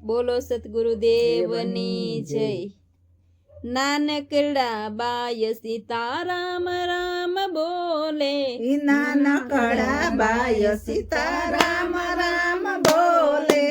બોલો સતગુરુદેવની જય। નાનકડા બાય સીતારામ રામ બોલે, નાનકડા બાય સીતારામ રામ બોલે,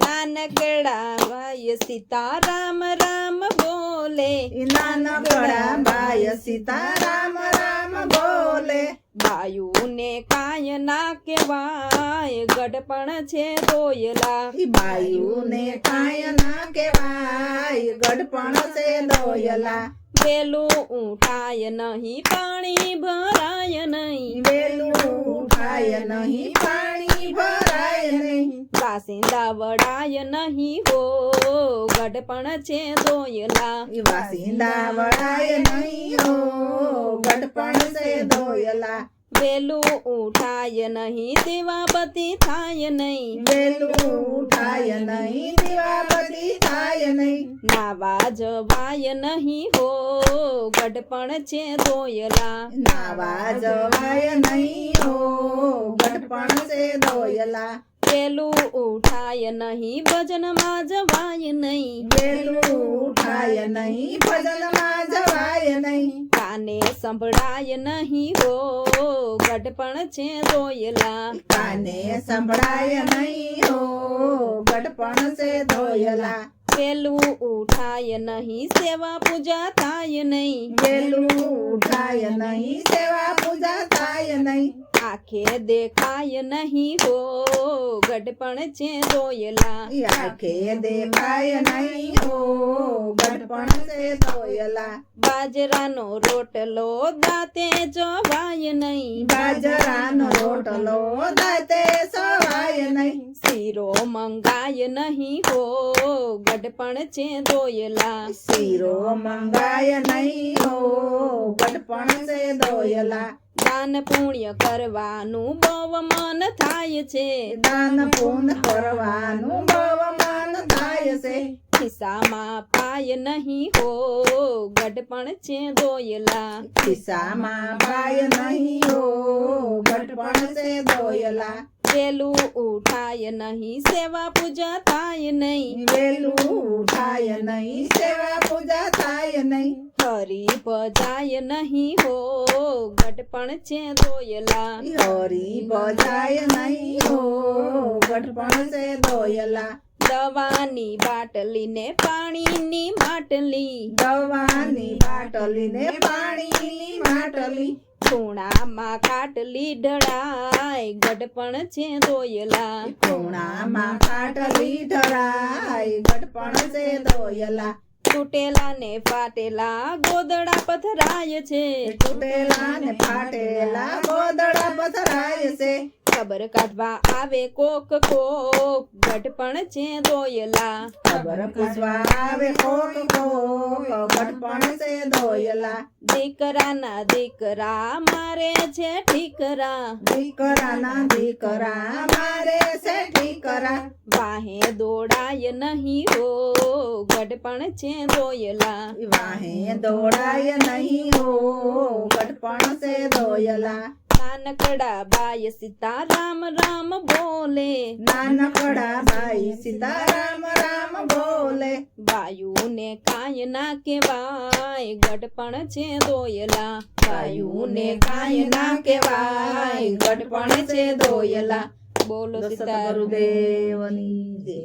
નાનકડા બાય સીતારામ રામ બોલે, નાનકડા બાય સીતારામ રામ બોલે। બાયુને કાય ના કહેવાય, ગઢપણ છે દોયલા, બાયુને કાય ના કહેવાય, ગઢપણ છે દોયલા। વેલું ઉઠાય નહીં પાણી ભરાય નહીં, વેલું ઉઠાય નહીં પાણી ભરાય નહીં, વાસિંદા વડાય નહીં હો, ગઢપણ છે દોયલા, વાસિંદા વળાય નહીં હો, ગઢપણ છે દોયલા। વેલું ઉઠાય નહીં દીવાબત્તી થાય નહીં, વેલું ઉઠાય નહીં દીવાબત્તી થાય નહીં, નાવા જવાય નહીં હો, ગઢપણ છે દોયલા, નાવા જવાય નહીં હો, ગઢપણ છે દોયલા। વેલું ઉઠાય નહીં ભજનમાં જવાય નહીં, વેલું ઉઠાય નહીં ભજનમાં જવાય નહીં, કાને સંભળાય નહીં હો, ગઢપણ છે દોયલા, કાને સંભળાય નહીં હો, ગઢપણ છે દોયલા। વેલું ઉઠાય નહીં સેવા પૂજા થાય નહીં, વેલું ઉઠાય નહીં સેવા પૂજા થાય નહીં, આંખે દેખાય નહીં હો, ગઢપણ છે દોયલા, આંખે દેખાય નહીં હો, ગઢપણ છે દોયલા। બાજરાનો રોટલો દાંતે જવાય નહીં, બાજરાનો રોટલો દાંતે સવાય નહીં, શીરો મંગાય નહીં હો, ગઢપણ છે દોયલા, શીરો મંગાય નહીં હો, ગઢપણ છે દોયલા। દાન પુણ્ય કરવાનું બહુ મન થાય છે, દાન પૂન કરવાનું બહુ મન થાય છે, ખિસ્સામાં પાય નહીં હો, ગઢપણ છે દોયલા, ખિસ્સામાં પાય નહીં હો, ગઢપણ છે દોયલા। વેલું ઉઠાય નહીં સેવા પૂજા થાય નહીં, વેલું ઉઠાય નહીં સેવા પૂજા થાય નહીં, હરી ભજાય નહીં હો, ગઢપણ છે દોયલા, હરી ભજાય નહીં હો, ગઢપણ છે દોયલા। દવાની બાટલી ને પાણીની માટલી, દવાની બાટલી ને પાણીની માટલી, ખૂણામાં કાટલી ઢળાય, ગઢપણ છે દોયલા, ખૂણામાં કાટલી ઢળાય, ગઢપણ છે દોયલા। તૂટેલા ને ફાટેલા ગોદડા પથરાય છે, તૂટેલા ને ફાટેલા ગોદડા પથરાય છે, ખબર કાઢવા આવે કોક કોક, ગઢપણ છે દોયલા, ખબર પૂછવા આવે કોક કોક, ગઢપણ છે દોયલા। દીકરાના દીકરા મારે છે ઠીકરા, દીકરાના દીકરા મારે છે ઠીકરા, વાહે દોડાય નહીં હો, ગઢપણ છે દોયલા, વાહે દોડાય નહીં હો, ગઢપણ છે દોયલા। નાનકડા બાય સીતારામ રામ બોલે, નાનકડા બાઈ સીતારામ રામ બોલે, બાયુને કાય ના કહેવાય, ગઢપણ છે દોયલા, બાયુને કાંઈ ના કહેવાય, ગઢપણ છે દોયલા। બોલો બોલો સીતારામ સતગુરુદેવની જય।